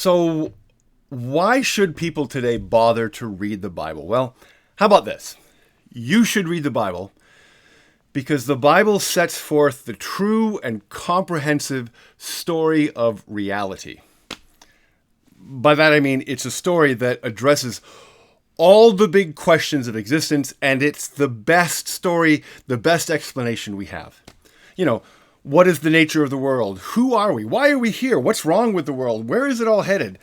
So why should people today bother to read the Bible? Well, how about this? You should read the Bible because the Bible sets forth the true and comprehensive story of reality. By that I mean it's a story that addresses all the big questions of existence, and it's the best story, the best explanation we have. What is the nature of the world? Who are we? Why are we here? What's wrong with the world? Where is it all headed?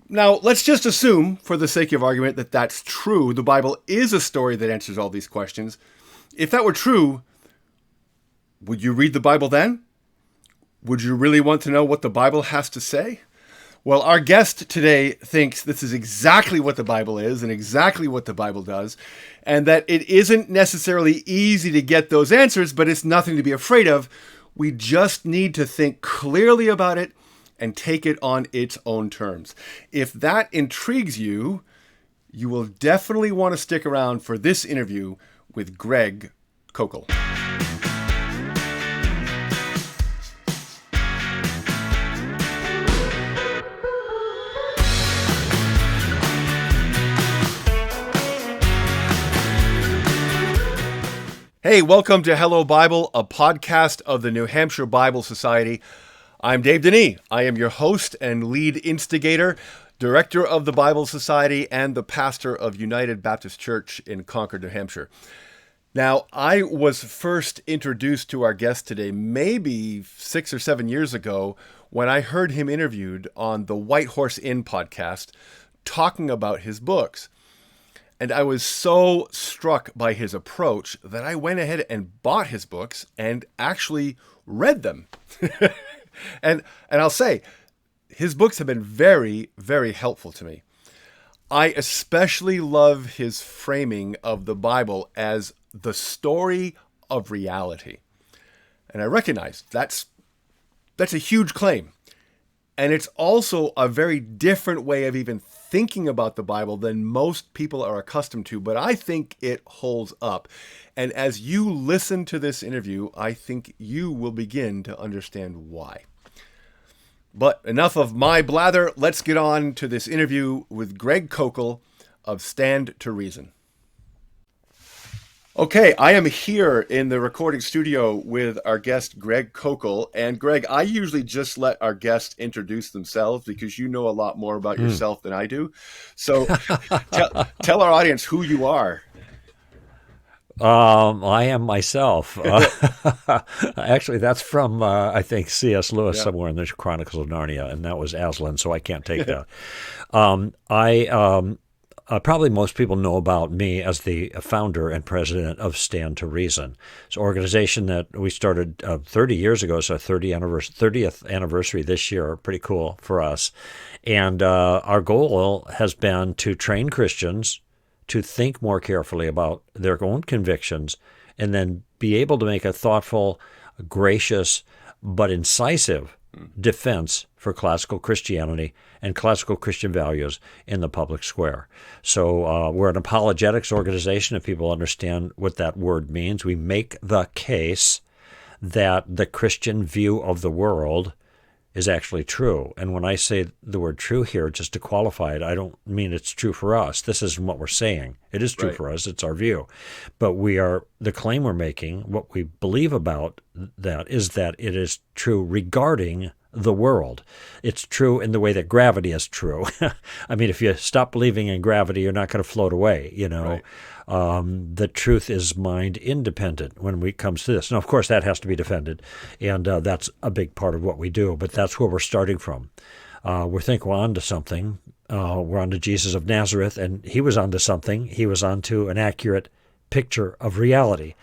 Now, let's just assume, for the sake of argument, that that's true. The Bible is a story that answers all these questions. If that were true, would you read the Bible then? Would you really want to know what the Bible has to say? Well, our guest today thinks this is exactly what the Bible is and exactly what the Bible does, and that it isn't necessarily easy to get those answers, but it's nothing to be afraid of. We just need to think clearly about it and take it on its own terms. If that intrigues you, you will definitely want to stick around for this interview with Greg Koukl. Hey, welcome to Hello Bible, a podcast of the New Hampshire Bible Society. I'm Dave Denis. I am your host and lead instigator, director of the Bible Society, and the pastor of United Baptist Church in Concord, New Hampshire. Now, I was first introduced to our guest today maybe 6 or 7 years ago when I heard him interviewed on the White Horse Inn podcast talking about his books. And I was so struck by his approach that I went ahead and bought his books and actually read them. And I'll say, his books have been very, very helpful to me. I especially love his framing of the Bible as the story of reality. And I recognize that's a huge claim. And it's also a very different way of even thinking about the Bible than most people are accustomed to, but I think it holds up. And as you listen to this interview, I think you will begin to understand why. But enough of my blather. Let's get on to this interview with Greg Koukl of Stand to Reason. Okay, I am here in the recording studio with our guest, Greg Koukl. And Greg, I usually just let our guests introduce themselves because you know a lot more about yourself than I do. So tell our audience who you are. I am myself. Actually, that's from, I think, C.S. Lewis somewhere in the Chronicles of Narnia, and that was Aslan, so I can't take that. Probably most people know about me as the founder and president of Stand to Reason. It's an organization that we started 30 years ago. It's our 30th anniversary this year. Pretty cool for us. And our goal has been to train Christians to think more carefully about their own convictions and then be able to make a thoughtful, gracious, but incisive defense for classical Christianity and classical Christian values in the public square. So we're an apologetics organization, if people understand what that word means. We make the case that the Christian view of the world is actually true. And when I say the word true here, just to qualify it, I don't mean it's true for us. This isn't what we're saying. It is true for us. It's our view. But the claim we're making, what we believe about that is that it is true regarding the world. It's true in the way that gravity is true. I mean, if you stop believing in gravity, you're not going to float away, Right. The truth is mind independent when it comes to this. Now, of course, that has to be defended, and that's a big part of what we do, but that's where we're starting from. We think we're on to something. We're on to Jesus of Nazareth, and he was on to something. He was on to an accurate picture of reality.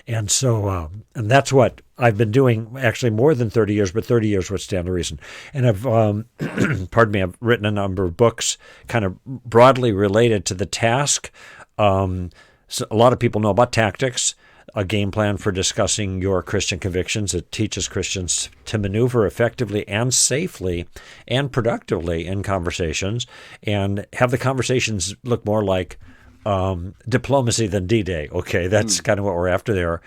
And so, and that's what I've been doing actually more than 30 years, but 30 years with Stand to Reason. And I've, I've written a number of books kind of broadly related to the task. So a lot of people know about tactics, a game plan for discussing your Christian convictions. It teaches Christians to maneuver effectively and safely and productively in conversations and have the conversations look more like diplomacy than D-Day. Okay, that's kind of what we're after there.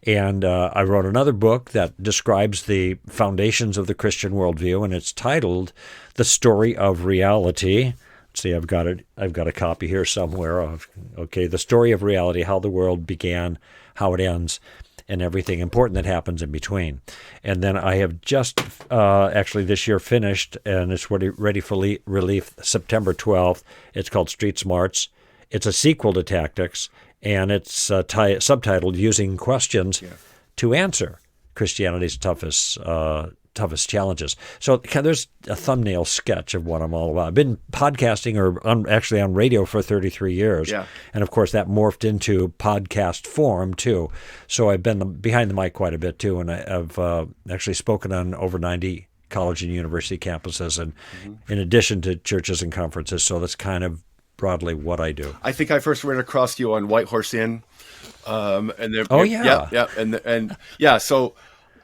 And I wrote another book that describes the foundations of the Christian worldview, and it's titled "The Story of Reality." Let's see, I've got a copy here somewhere of The Story of Reality: How the World Began, How it Ends, and everything important that happens in between. And then I have just actually this year finished, and it's ready for release September 12th. It's called Street Smarts. It's a sequel to Tactics, and it's subtitled Using Questions to Answer Christianity's Toughest Challenges. So there's a thumbnail sketch of what I'm all about. I've been podcasting actually on radio for 33 years. Yeah. And of course that morphed into podcast form too. So I've been behind the mic quite a bit too. And I've actually spoken on over 90 college and university campuses, and in addition to churches and conferences. So that's kind of broadly what I do. I think I first ran across you on White Horse Inn. And so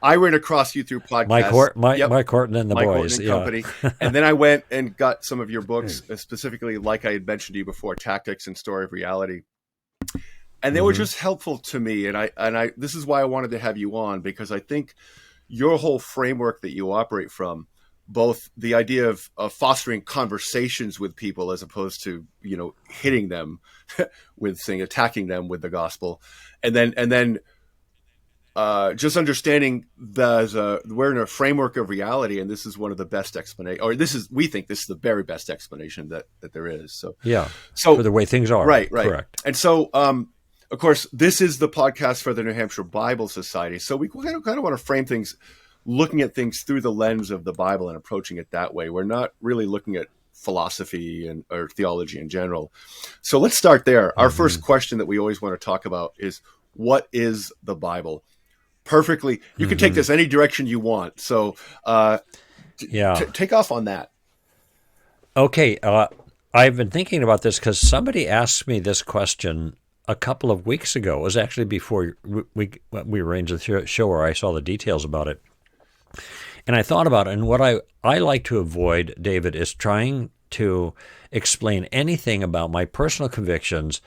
I ran across you through podcasts. Mike Horton and the Mike boys. Horton and company. And then I went and got some of your books, specifically, like I had mentioned to you before, Tactics and Story of Reality. And they were just helpful to me. And I this is why I wanted to have you on, because I think your whole framework that you operate from, both the idea of fostering conversations with people as opposed to, hitting them with attacking them with the gospel. And then just understanding we're in a framework of reality, and this is one of the best explanations, or we think this is the very best explanation that there is. So for the way things are. Right. Correct. And so, of course, this is the podcast for the New Hampshire Bible Society. So we kind of want to frame things, looking at things through the lens of the Bible and approaching it that way. We're not really looking at philosophy or theology in general. So let's start there. Our first question that we always want to talk about is, what is the Bible? Perfectly. You can take this any direction you want. So take off on that. Okay. I've been thinking about this because somebody asked me this question a couple of weeks ago. It was actually before we arranged the show where I saw the details about it. And I thought about it, and what I like to avoid, David, is trying to explain anything about my personal convictions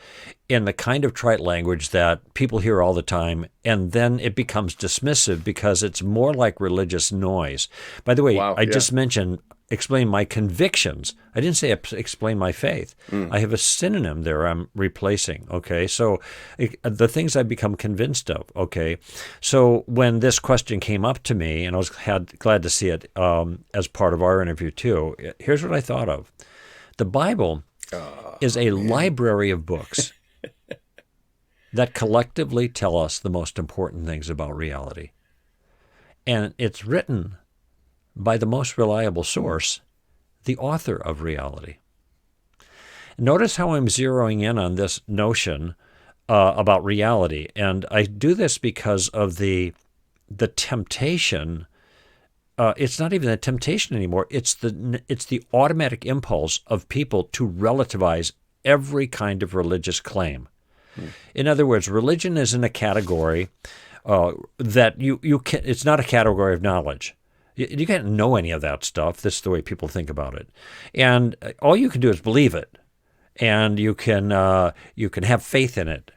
in the kind of trite language that people hear all the time, and then it becomes dismissive because it's more like religious noise. By the way, I just mentioned explain my convictions. I didn't say explain my faith. I have a synonym there I'm replacing, okay? So the things I become convinced of, okay? So when this question came up to me, and I was glad to see it as part of our interview too, here's what I thought of. The Bible is a library of books that collectively tell us the most important things about reality. And it's written by the most reliable source, the author of reality. Notice how I'm zeroing in on this notion about reality. And I do this because of the temptation. It's not even a temptation anymore. It's the automatic impulse of people to relativize every kind of religious claim. In other words, religion isn't a category that you can. It's not a category of knowledge. You can't know any of that stuff. This is the way people think about it, and all you can do is believe it, and you can have faith in it.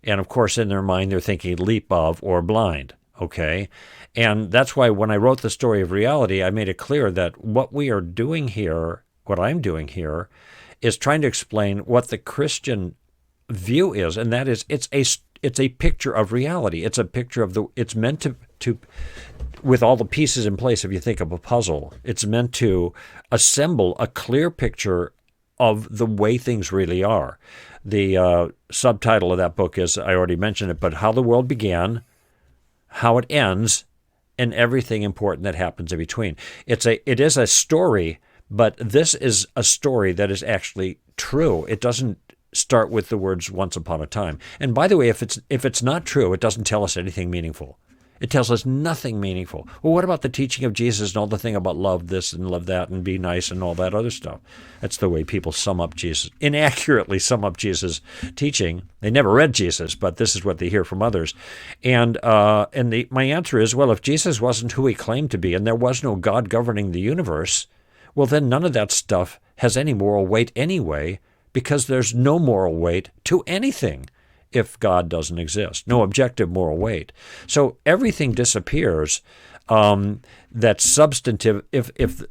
And of course, in their mind, they're thinking leap of or blind. Okay, and that's why when I wrote The Story of Reality, I made it clear that what we are doing here, what I'm doing here, is trying to explain what the Christian view is, and that is it's a picture of reality. It's a picture of it's meant to with all the pieces in place, if you think of a puzzle, it's meant to assemble a clear picture of the way things really are. The subtitle of that book is, I already mentioned it, but How the World Began, How it Ends, and everything important that happens in between. It is a story, but this is a story that is actually true. It doesn't start with the words once upon a time. And by the way, if it's not true, it doesn't tell us anything meaningful. It tells us nothing meaningful. Well, what about the teaching of Jesus and all the thing about love this and love that and be nice and all that other stuff? That's the way people inaccurately sum up Jesus' teaching. They never read Jesus, but this is what they hear from others. And my answer is, well, if Jesus wasn't who he claimed to be and there was no God governing the universe, well, then none of that stuff has any moral weight anyway, because there's no moral weight to anything if God doesn't exist, no objective moral weight. So everything disappears that's substantive if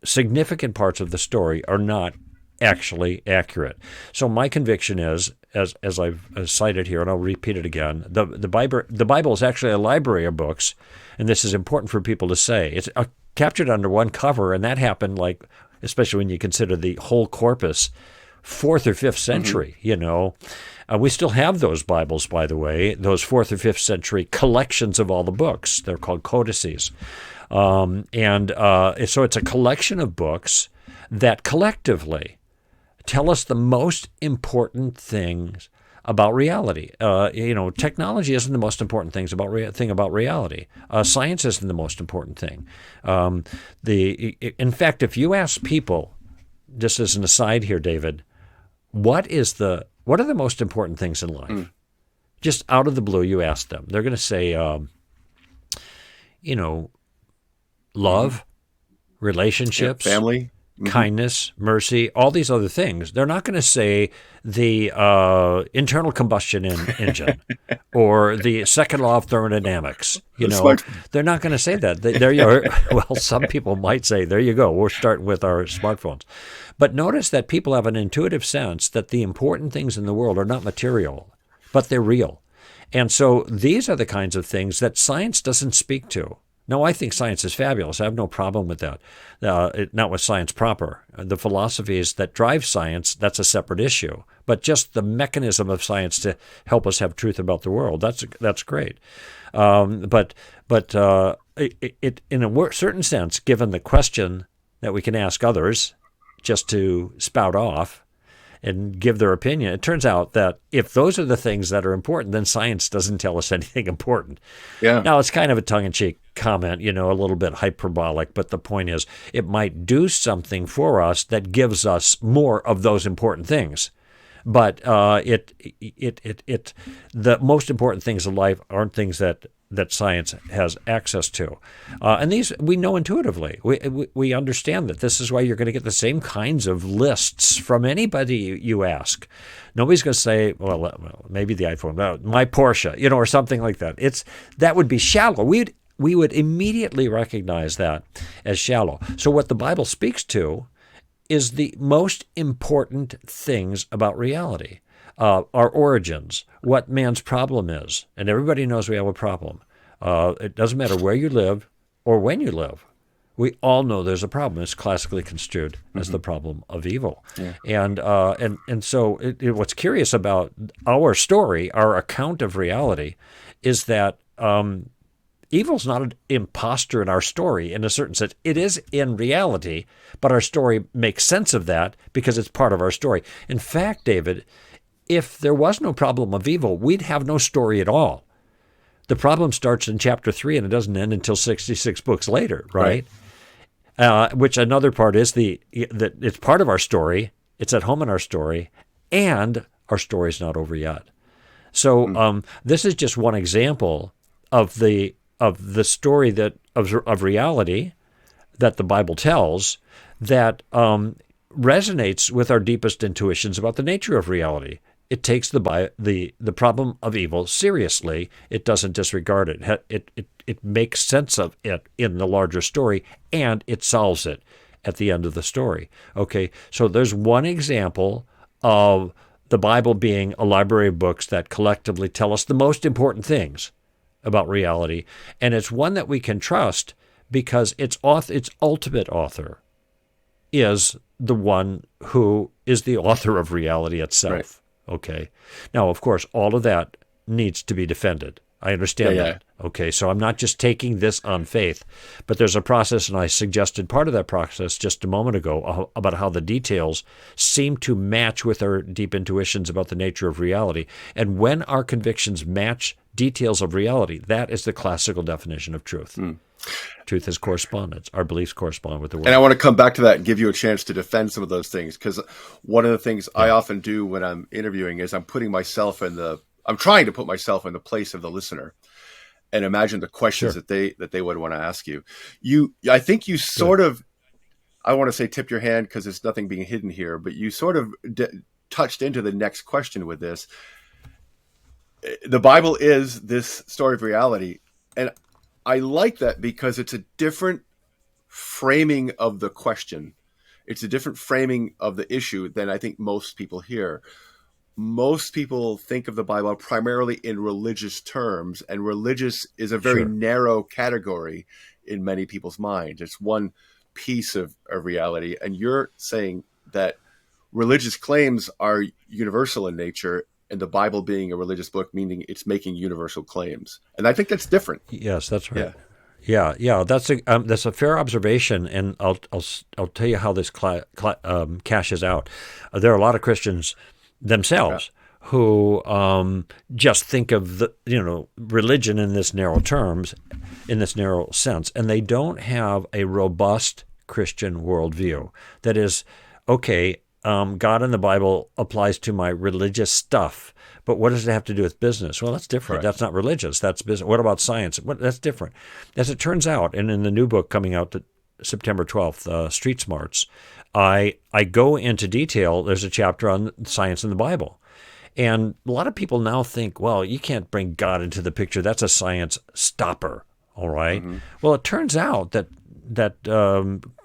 significant parts of the story are not actually accurate. So my conviction is, as I've cited here, and I'll repeat it again, the Bible is actually a library of books, and this is important for people to say. It's captured under one cover, and that happened, especially when you consider the whole corpus, 4th or 5th century, We still have those Bibles, by the way, those 4th or 5th century collections of all the books. They're called codices. So it's a collection of books that collectively tell us the most important things about reality. Technology isn't the most important thing about reality. Science isn't the most important thing. In fact, if you ask people, just as an aside here, David, what are the most important things in life? Just out of the blue, you ask them. They're going to say, love, relationships, family, kindness, mercy, all these other things. They're not going to say the internal combustion engine or the second law of thermodynamics. They're not going to say that. There you are. Well, some people might say, there you go. We're starting with our smartphones. But notice that people have an intuitive sense that the important things in the world are not material, but they're real. And so these are the kinds of things that science doesn't speak to. No, I think science is fabulous. I have no problem with that. Not with science proper. The philosophies that drive science, that's a separate issue. But just the mechanism of science to help us have truth about the world, that's great. But in a certain sense, given the question that we can ask others just to spout off and give their opinion, it turns out that if those are the things that are important, then science doesn't tell us anything important. Yeah. Now, it's kind of a tongue-in-cheek comment, a little bit hyperbolic, but the point is it might do something for us that gives us more of those important things. But the most important things in life aren't things that science has access to. And these we know intuitively. We understand that. This is why you're going to get the same kinds of lists from anybody you ask. Nobody's going to say, well, maybe the iPhone, my Porsche, or something like that. That would be shallow. We would immediately recognize that as shallow. So what the Bible speaks to is the most important things about reality. Our origins, what man's problem is. And everybody knows we have a problem. It doesn't matter where you live or when you live. We all know there's a problem. It's classically construed as the problem of evil. Yeah. And so what's curious about our story, our account of reality, is that evil's not an imposter in our story in a certain sense. It is in reality, but our story makes sense of that because it's part of our story. In fact, David, if there was no problem of evil, we'd have no story at all. The problem starts in chapter 3 and it doesn't end until 66 books later, right? Which another part is that it's part of our story, it's at home in our story, and our story's not over yet. So this is just one example of the story of reality that the Bible tells that resonates with our deepest intuitions about the nature of reality. It takes the problem of evil seriously. It doesn't disregard it. It makes sense of it in the larger story, and it solves it at the end of the story. Okay, so there's one example of the Bible being a library of books that collectively tell us the most important things about reality, and it's one that we can trust because its ultimate author is the one who is the author of reality itself. Right. Okay. Now, of course, all of that needs to be defended. I understand that. Okay, so I'm not just taking this on faith, but there's a process, and I suggested part of that process just a moment ago about how the details seem to match with our deep intuitions about the nature of reality. And when our convictions match details of reality, that is the classical definition of truth. Truth is correspondence. Our beliefs correspond with the world. And I want to come back to that and give you a chance to defend some of those things, because one of the things I often do when I'm interviewing is I'm trying to put myself in the place of the listener and imagine the questions that they would want to ask you. I think you sort of, I want to say tip your hand because there's nothing being hidden here, but you sort of touched into the next question with this. The Bible is this story of reality. And I like that because it's a different framing of the question. It's a different framing of the issue than I think most people hear. Most people think of the Bible primarily in religious terms, and religious is a very narrow category in many people's minds. It's one piece of reality. And you're saying that religious claims are universal in nature, and the Bible being a religious book, meaning it's making universal claims. And I think that's different. Yes, that's right. Yeah. That's a fair observation, and I'll tell you how this cashes out. There are a lot of Christians themselves who just think of the religion in this narrow terms, in this narrow sense, and they don't have a robust Christian worldview. That is, okay, God in the Bible applies to my religious stuff, but what does it have to do with business? Well, that's different. That's not religious. That's business. What about science? That's different. As it turns out, and in the new book coming out September 12th, Street Smarts, I go into detail. There's a chapter on science in the Bible. And a lot of people now think, well, you can't bring God into the picture. That's a science stopper, all right? Mm-hmm. Well, it turns out that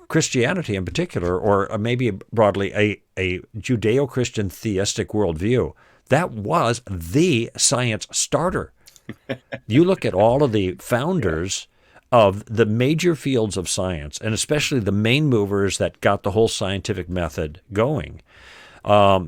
Christianity in particular, or maybe broadly a Judeo-Christian theistic worldview, that was the science starter. You look at all of the founders of the major fields of science, and especially the main movers that got the whole scientific method going.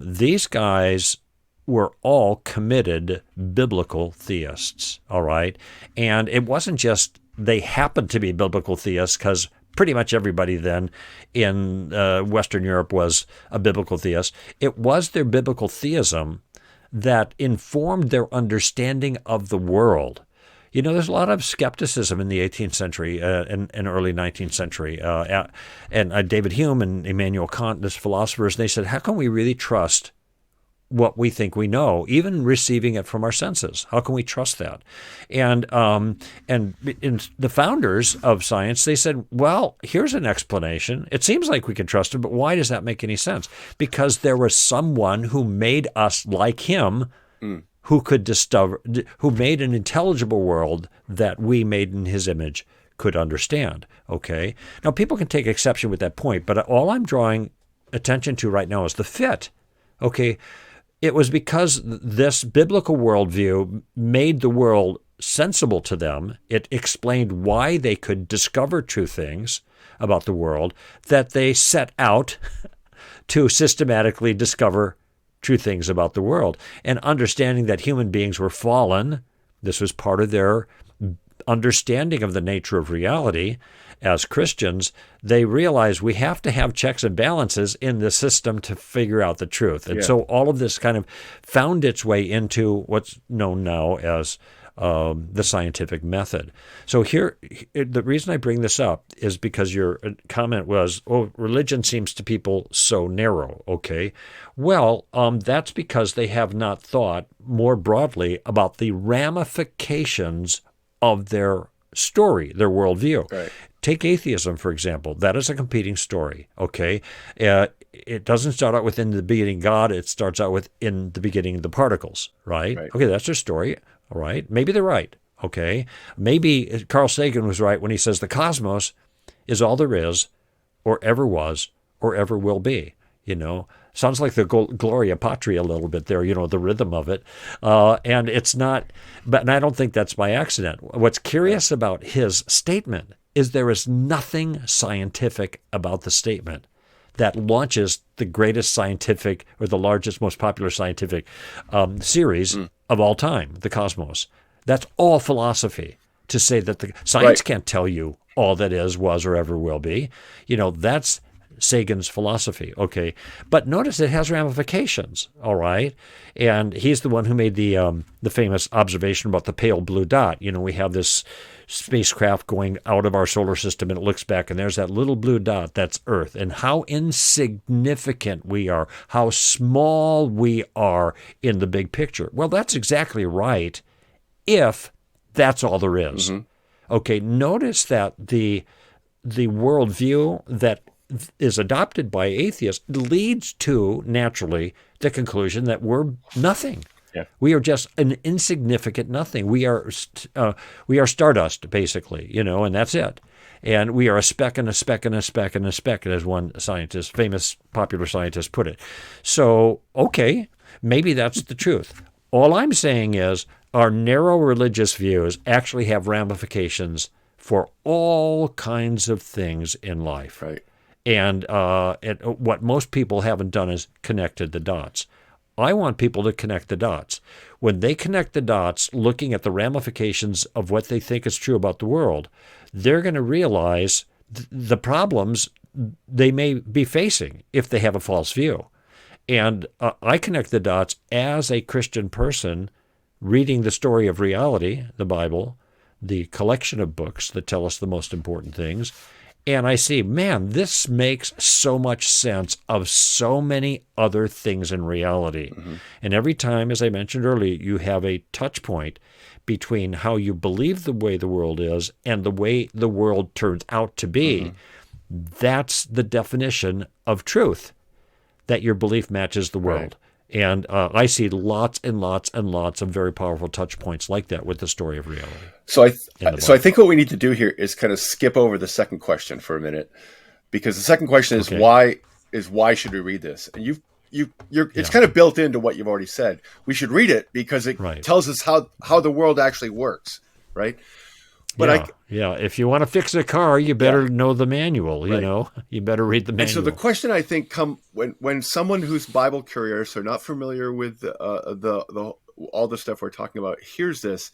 These guys were all committed biblical theists, all right? And it wasn't just they happened to be biblical theists, because pretty much everybody then in Western Europe was a biblical theist. It was their biblical theism that informed their understanding of the world. There's a lot of skepticism in the 18th century and early 19th century. And David Hume and Immanuel Kant, these philosophers, they said, how can we really trust what we think we know, even receiving it from our senses? How can we trust that? And in the founders of science, they said, well, here's an explanation. It seems like we can trust it, but why does that make any sense? Because there was someone who made us like him, who made an intelligible world that we made in his image could understand. Okay. Now, people can take exception with that point, but all I'm drawing attention to right now is the fit. Okay. It was because this biblical worldview made the world sensible to them. It explained why they could discover true things about the world, that they set out to systematically discover true things about the world. And understanding that human beings were fallen, this was part of their understanding of the nature of reality. As Christians, they realize we have to have checks and balances in the system to figure out the truth. And so all of this kind of found its way into what's known now as the scientific method. So here, the reason I bring this up is because your comment was, oh, religion seems to people so narrow. Okay. Well, that's because they have not thought more broadly about the ramifications of their story, their worldview. Right. Take atheism, for example. That is a competing story, okay? It doesn't start out with in the beginning God. It starts out with in the beginning the particles, right? Okay, that's their story, all right? Maybe they're right, okay? Maybe Carl Sagan was right when he says the cosmos is all there is or ever was or ever will be, Sounds like the Gloria Patri a little bit there, the rhythm of it. And it's not, and I don't think that's by accident. What's curious about his statement is there is nothing scientific about the statement that launches the greatest scientific or the largest, most popular scientific series of all time, the cosmos. That's all philosophy. To say that the science can't tell you all that is, was, or ever will be, that's Sagan's philosophy, okay? But notice it has ramifications, all right? And he's the one who made the famous observation about the pale blue dot. We have this spacecraft going out of our solar system, and it looks back, and there's that little blue dot, that's Earth, and how insignificant we are, how small we are in the big picture. Well, that's exactly right if that's all there is. Mm-hmm. Okay, notice that the worldview that is adopted by atheists leads to, naturally, the conclusion that we're nothing. Yeah. We are just an insignificant nothing. We are stardust, basically, and that's it. And we are a speck and a speck and a speck and a speck, as one scientist, famous popular scientist, put it. So, okay, maybe that's the truth. All I'm saying is our narrow religious views actually have ramifications for all kinds of things in life. Right. And what most people haven't done is connected the dots. I want people to connect the dots. When they connect the dots, looking at the ramifications of what they think is true about the world, they're going to realize the problems they may be facing if they have a false view. And I connect the dots as a Christian person reading the story of reality, the Bible, the collection of books that tell us the most important things. And I see, man, this makes so much sense of so many other things in reality. Mm-hmm. And every time, as I mentioned earlier, you have a touch point between how you believe the way the world is and the way the world turns out to be. Mm-hmm. That's the definition of truth, that your belief matches the world. Right. And I see lots and lots and lots of very powerful touch points like that with the story of reality. So I think what we need to do here is kind of skip over the second question for a minute, because the second question is why should we read this? And it's kind of built into what you've already said. We should read it because it tells us how the world actually works, right? But if you want to fix a car, you better know the manual. You better read the manual. And so the question I think when someone who's Bible curious or not familiar with all the stuff we're talking about hears this,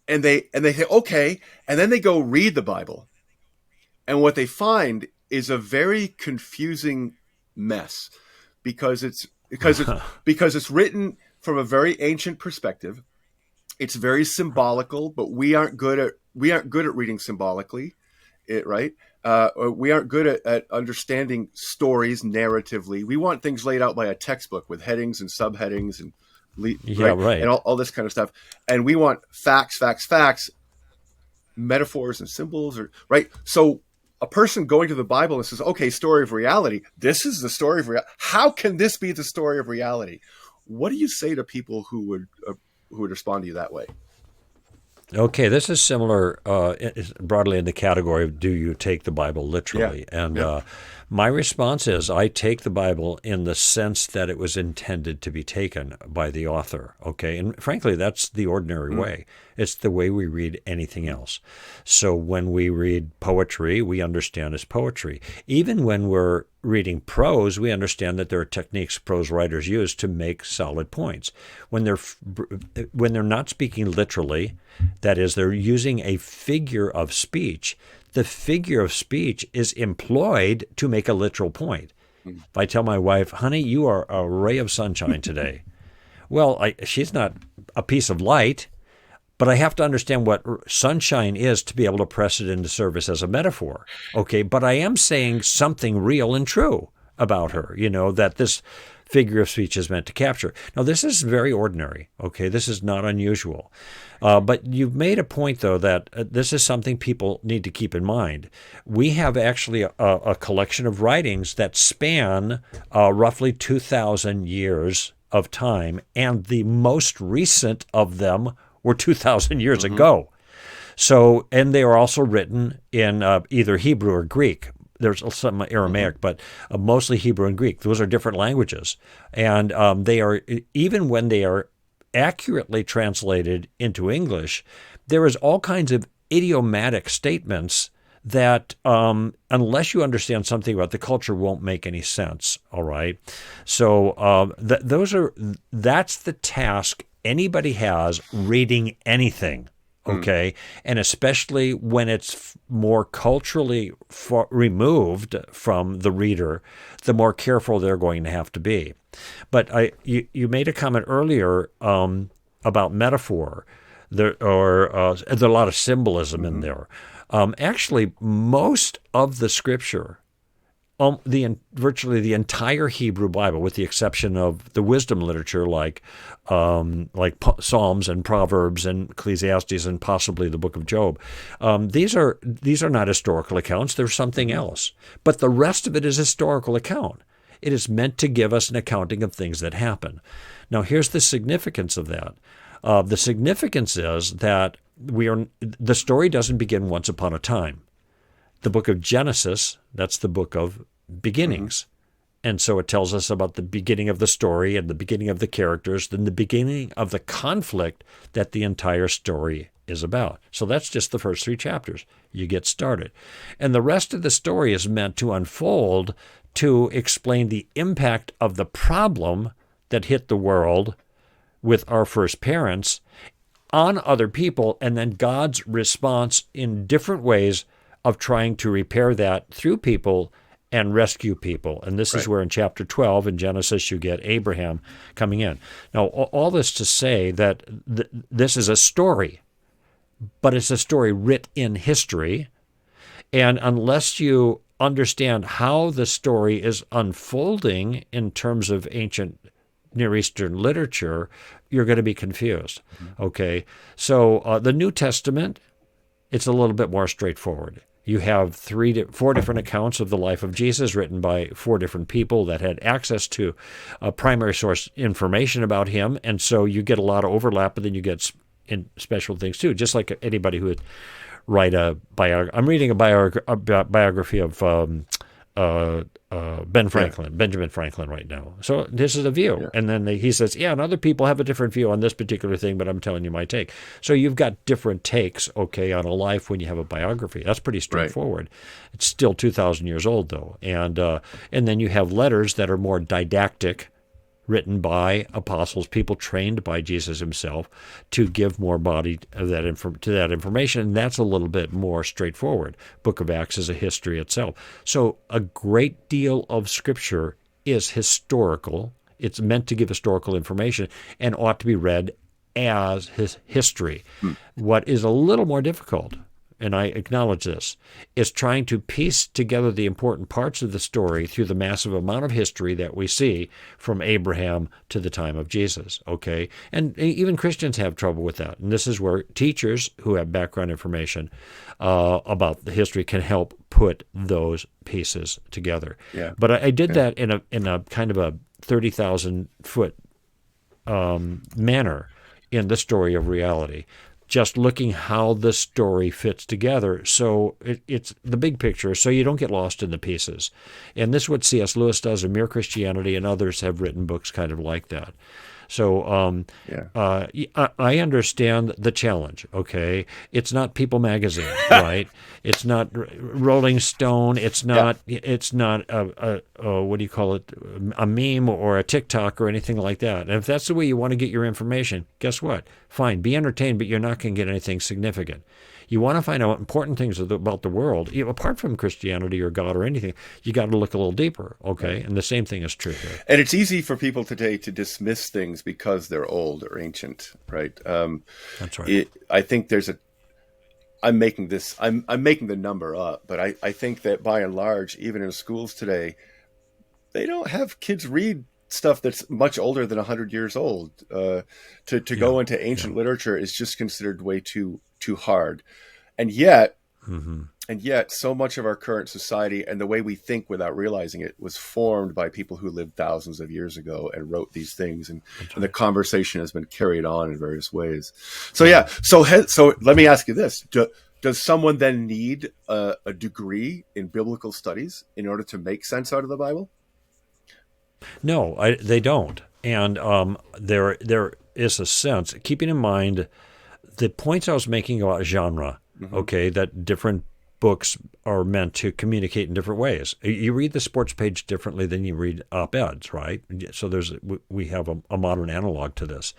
and they say okay, and then they go read the Bible, and what they find is a very confusing mess because it's written from a very ancient perspective. It's very symbolical, but we aren't good at reading symbolically, right? We aren't good at understanding stories narratively. We want things laid out by a textbook with headings and subheadings and and all this kind of stuff. And we want facts, metaphors and symbols, right? So a person going to the Bible and says, "Okay, story of reality. This is the story of reality. How can this be the story of reality?" What do you say to people who would respond to you that way? Okay, this is similar broadly in the category of do you take the Bible literally? My response is I take the Bible in the sense that it was intended to be taken by the author, okay? And frankly, that's the ordinary way. It's the way we read anything else. So when we read poetry, we understand it's poetry. Even when we're reading prose, we understand that there are techniques prose writers use to make solid points. When they're not speaking literally, that is, they're using a figure of speech, the figure of speech is employed to make a literal point. If I tell my wife, "Honey, you are a ray of sunshine today," well, she's not a piece of light, but I have to understand what sunshine is to be able to press it into service as a metaphor. Okay, but I am saying something real and true about her, that this figure of speech is meant to capture. Now, this is very ordinary, okay? This is not unusual. But you've made a point, though, that this is something people need to keep in mind. We have actually a collection of writings that span roughly 2,000 years of time, and the most recent of them were 2,000 years ago. So, and they are also written in either Hebrew or Greek. There's some Aramaic, but mostly Hebrew and Greek. Those are different languages. And they are, even when they are accurately translated into English, there is all kinds of idiomatic statements that, unless you understand something about the culture, won't make any sense, all right? So that's the task anybody has reading anything. Okay, and especially when it's more culturally removed from the reader, the more careful they're going to have to be. But you made a comment earlier about metaphor. There's a lot of symbolism in there. Actually, most of the Scripture virtually the entire Hebrew Bible, with the exception of the wisdom literature like Psalms and Proverbs and Ecclesiastes and possibly the Book of Job. These are not historical accounts; they're something else. But the rest of it is historical account. It is meant to give us an accounting of things that happen. Now, here's the significance of that. The significance is that the story doesn't begin once upon a time. The book of Genesis, that's the book of beginnings. And so it tells us about the beginning of the story and the beginning of the characters, then the beginning of the conflict that the entire story is about. So that's just the first 3 chapters. You get started. And the rest of the story is meant to unfold to explain the impact of the problem that hit the world with our first parents on other people, and then God's response in different ways of trying to repair that through people and rescue people. And this is where in chapter 12 in Genesis you get Abraham coming in. Now, all this to say that this is a story, but it's a story writ in history. And unless you understand how the story is unfolding in terms of ancient Near Eastern literature, you're going to be confused. Okay, so the New Testament, it's a little bit more straightforward. You have 4 different accounts of the life of Jesus written by 4 different people that had access to primary source information about him, and so you get a lot of overlap, but then you get in special things too, just like anybody who would write a biography. I'm reading a biography of Benjamin Franklin right now. So this is a view. Yeah. And then he says, and other people have a different view on this particular thing, but I'm telling you my take. So you've got different takes, on a life when you have a biography. That's pretty straightforward. Right. It's still 2,000 years old, though. And then you have letters that are more didactic, written by apostles, people trained by Jesus himself to give more body to that information, and that's a little bit more straightforward. Book of Acts is a history itself. So a great deal of Scripture is historical. It's meant to give historical information and ought to be read as his history. What is a little more difficult, and I acknowledge this, is trying to piece together the important parts of the story through the massive amount of history that we see from Abraham to the time of Jesus, okay? And even Christians have trouble with that. And this is where teachers who have background information about the history can help put those pieces together. Yeah. But I did that in a kind of a 30,000-foot manner in the story of reality, just looking how the story fits together. So it's the big picture, so you don't get lost in the pieces. And this is what C.S. Lewis does in Mere Christianity, and others have written books kind of like that. So I understand the challenge, okay? It's not People magazine, right? It's not Rolling Stone. It's not a what do you call it, a meme or a TikTok or anything like that. And if that's the way you want to get your information, guess what? Fine, be entertained, but you're not going to get anything significant. You want to find out important things about the world, apart from Christianity or God or anything, you got to look a little deeper, okay? Right. And the same thing is true here. And it's easy for people today to dismiss things because they're old or ancient, right? That's right. I think I'm making the number up, but I think that by and large, even in schools today, they don't have kids read stuff that's much older than 100 years old. To go into ancient literature is just considered way too hard. And yet, so much of our current society and the way we think without realizing it was formed by people who lived thousands of years ago and wrote these things. And the conversation has been carried on in various ways. So, so let me ask you this. Does someone then need a degree in biblical studies in order to make sense out of the Bible? No, they don't. And there is a sense, keeping in mind the points I was making about genre, okay, that different books are meant to communicate in different ways. You read the sports page differently than you read op-eds, right? So we have a modern analog to this.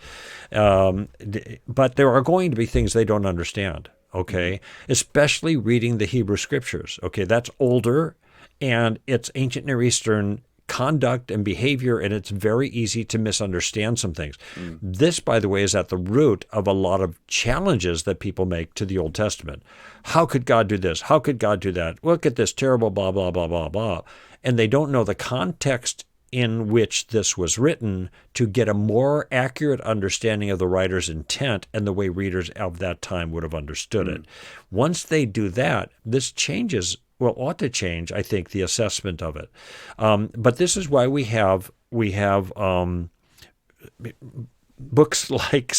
But there are going to be things they don't understand, okay, especially reading the Hebrew Scriptures. Okay, that's older, and it's ancient Near Eastern conduct and behavior, and it's very easy to misunderstand some things. This, by the way, is at the root of a lot of challenges that people make to the Old Testament. How could God do this? How could God do that? Look at this terrible blah, blah, blah, blah, blah. and they don't know the context in which this was written to get a more accurate understanding of the writer's intent and the way readers of that time would have understood it. Once they do that, this changes, well, ought to change, I think, the assessment of it. But this is why we have books like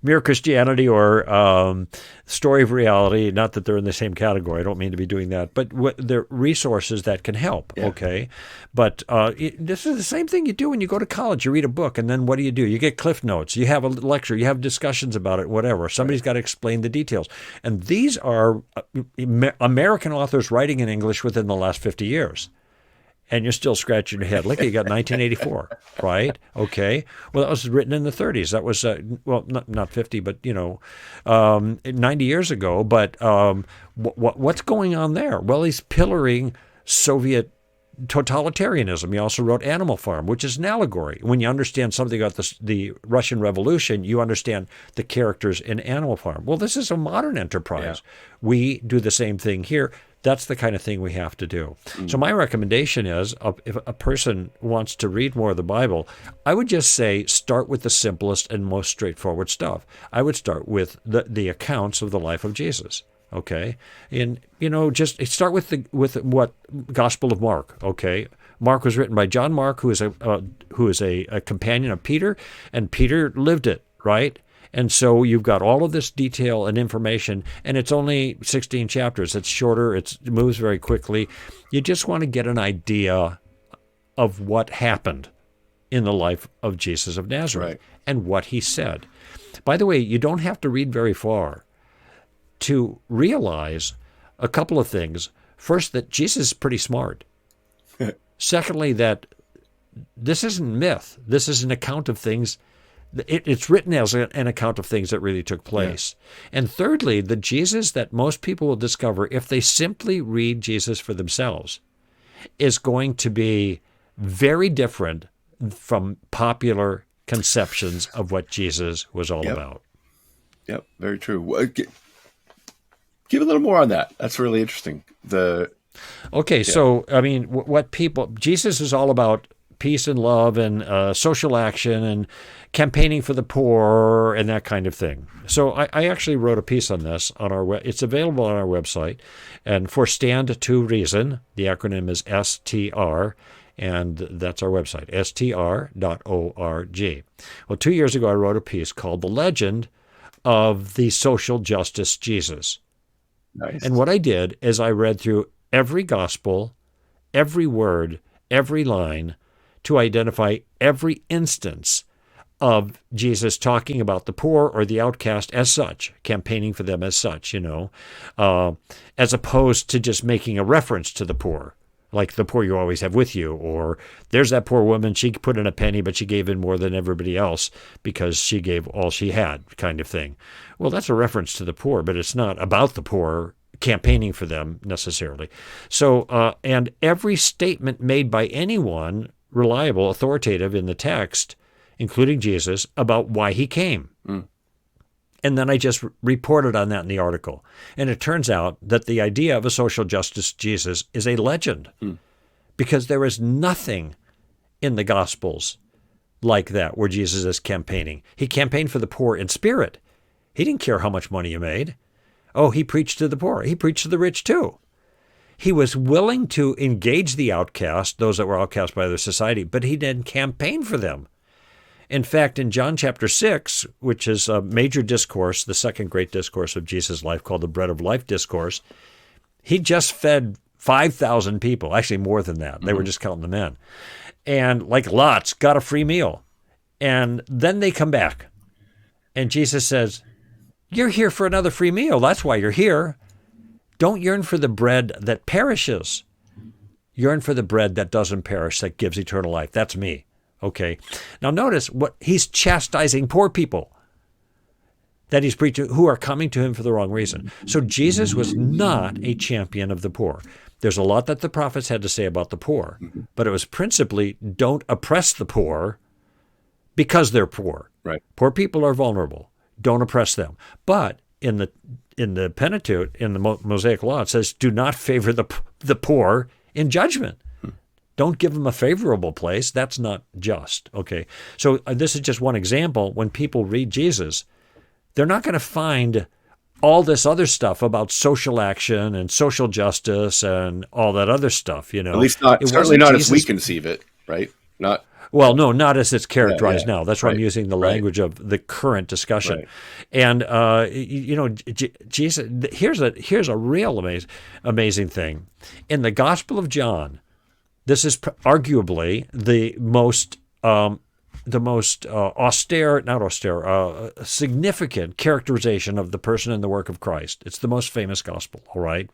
Mere Christianity or Story of Reality, not that they're in the same category, I don't mean to be doing that, but they're resources that can help, okay? But this is the same thing you do when you go to college. You read a book, and then what do? You get cliff notes, you have a lecture, you have discussions about it, whatever. Somebody's got to explain the details. And these are American authors writing in English within the last 50 years. And you're still scratching your head. Look, you got 1984, right? Okay. Well, that was written in the 30s. That was, not 50, but, 90 years ago. But what's going on there? Well, he's pillaring Soviet totalitarianism. He also wrote Animal Farm, which is an allegory. When you understand something about the Russian Revolution, you understand the characters in Animal Farm. Well, this is a modern enterprise. Yeah. We do the same thing here. That's the kind of thing we have to do. So my recommendation is, if a person wants to read more of the Bible, I would just say start with the simplest and most straightforward stuff. I would start with the accounts of the life of Jesus. Okay, and just start with what Gospel of Mark. Okay, Mark was written by John Mark, who is a companion of Peter, and Peter lived it, right? And so you've got all of this detail and information, and it's only 16 chapters. It's shorter. It moves very quickly. You just want to get an idea of what happened in the life of Jesus of Nazareth and what he said. By the way, you don't have to read very far to realize a couple of things. First, that Jesus is pretty smart. Secondly, that this isn't myth. This is an account of things. It's written as an account of things that really took place. Yeah. And thirdly, the Jesus that most people will discover if they simply read Jesus for themselves is going to be very different from popular conceptions of what Jesus was all about. Yep, very true. Give a little more on that. That's really interesting. So, I mean, Jesus is all about peace and love and social action and campaigning for the poor and that kind of thing. So I actually wrote a piece on this on our it's available on our website. And for Stand to Reason, the acronym is STR, and that's our website, str.org. Well, 2 years ago, I wrote a piece called The Legend of the Social Justice Jesus. Nice. And what I did is I read through every gospel, every word, every line, to identify every instance of Jesus talking about the poor or the outcast as such, campaigning for them as such, as opposed to just making a reference to the poor, like the poor you always have with you, or there's that poor woman, she put in a penny, but she gave in more than everybody else because she gave all she had, kind of thing. Well, that's a reference to the poor, but it's not about the poor, campaigning for them necessarily. So, and every statement made by anyone reliable, authoritative in the text, including Jesus, about why he came. And then I just reported on that in the article. And it turns out that the idea of a social justice Jesus is a legend because there is nothing in the Gospels like that where Jesus is campaigning. He campaigned for the poor in spirit. He didn't care how much money you made. Oh, he preached to the poor. He preached to the rich too. He was willing to engage the outcast, those that were outcast by their society, but he didn't campaign for them. In fact, in John chapter 6, which is a major discourse, the second great discourse of Jesus' life called the Bread of Life discourse, he just fed 5,000 people, actually more than that. They were just counting the men. And like lots, got a free meal. And then they come back. And Jesus says, "You're here for another free meal. That's why you're here. Don't yearn for the bread that perishes. Yearn for the bread that doesn't perish, that gives eternal life." That's me. Okay. Now notice what he's chastising poor people that he's preaching who are coming to him for the wrong reason. So Jesus was not a champion of the poor. There's a lot that the prophets had to say about the poor, but it was principally don't oppress the poor because they're poor. Right. Poor people are vulnerable. Don't oppress them. But in the Pentateuch, in the Mosaic Law, it says do not favor the poor in judgment. Don't give them a favorable place. That's not just. Okay. So this is just one example. When people read Jesus, they're not going to find all this other stuff about social action and social justice and all that other stuff, you know. At least not, certainly not as we conceive it, right? Not. Well, no, not as it's characterized now. That's why I'm right, using the language of the current discussion. Right. And Jesus. Here's a real amazing thing. In the Gospel of John, this is arguably the most significant characterization of the person and the work of Christ. It's the most famous gospel, all right?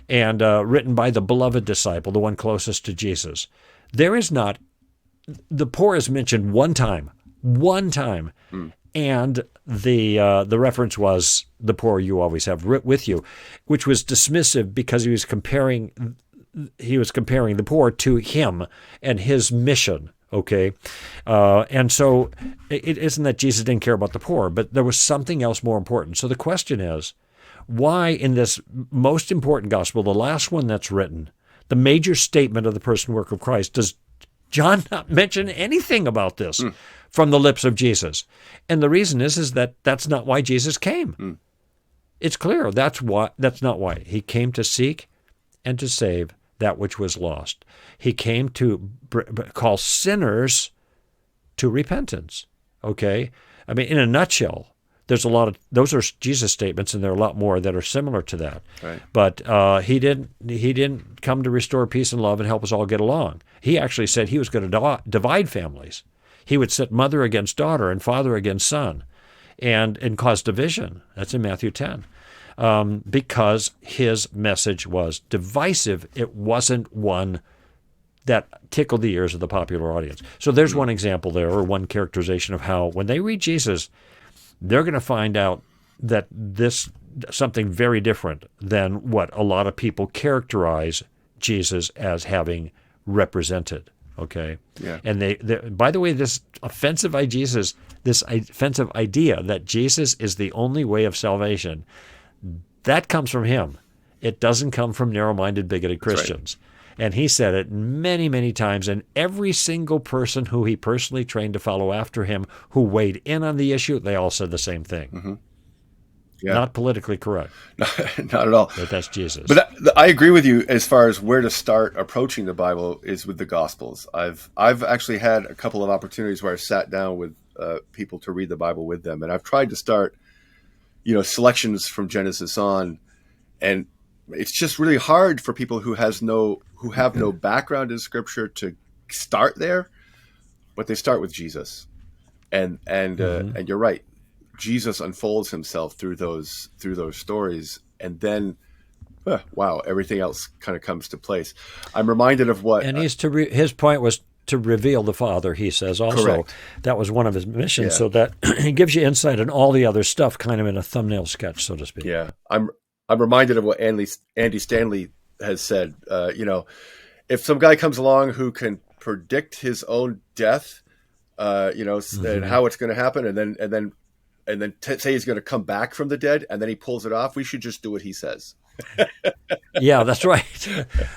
And written by the beloved disciple, the one closest to Jesus. The poor is mentioned one time, and the reference was the poor you always have with you, which was dismissive because he was comparing the poor to him and his mission. Okay, and so it isn't that Jesus didn't care about the poor, but there was something else more important. So the question is, why in this most important gospel, the last one that's written, the major statement of the person and work of Christ, does John not mention anything about this from the lips of Jesus? And the reason is that that's not why Jesus came. It's clear that's not why. He came to seek and to save that which was lost. He came to call sinners to repentance. Okay? I mean, in a nutshell, there's a lot of those are Jesus statements, and there are a lot more that are similar to that. Right. But he didn't come to restore peace and love and help us all get along. He actually said he was going to divide families. He would set mother against daughter and father against son, and cause division. That's in Matthew 10. Because his message was divisive. It wasn't one that tickled the ears of the popular audience. So there's one example there, or one characterization of how when they read Jesus, they're going to find out that this something very different than what a lot of people characterize Jesus as having represented. Okay, Yeah. And they by the way, this offensive idea that Jesus is the only way of salvation, that comes from him. It doesn't come from narrow-minded, bigoted Christians. Right. And he said it many, many times, and every single person who he personally trained to follow after him, who weighed in on the issue, they all said the same thing. Mm-hmm. Yeah. Not politically correct. Not at all. But that's Jesus. But I agree with you as far as where to start approaching the Bible is with the Gospels. I've actually had a couple of opportunities where I sat down with people to read the Bible with them, and I've tried to start, selections from Genesis on, and it's just really hard for people who have no background in Scripture to start there, but they start with Jesus, and you're right. Jesus unfolds himself through those stories, and then, wow, everything else kind of comes to place. I'm reminded of what, and his point was to reveal the Father. He says also correct. That was one of his missions, so that he gives you insight on all the other stuff, kind of in a thumbnail sketch, so to speak. Yeah, I'm reminded of what Andy Stanley has said. If some guy comes along who can predict his own death, and how it's going to happen, and then say he's going to come back from the dead, and then he pulls it off, we should just do what he says. Yeah, that's right.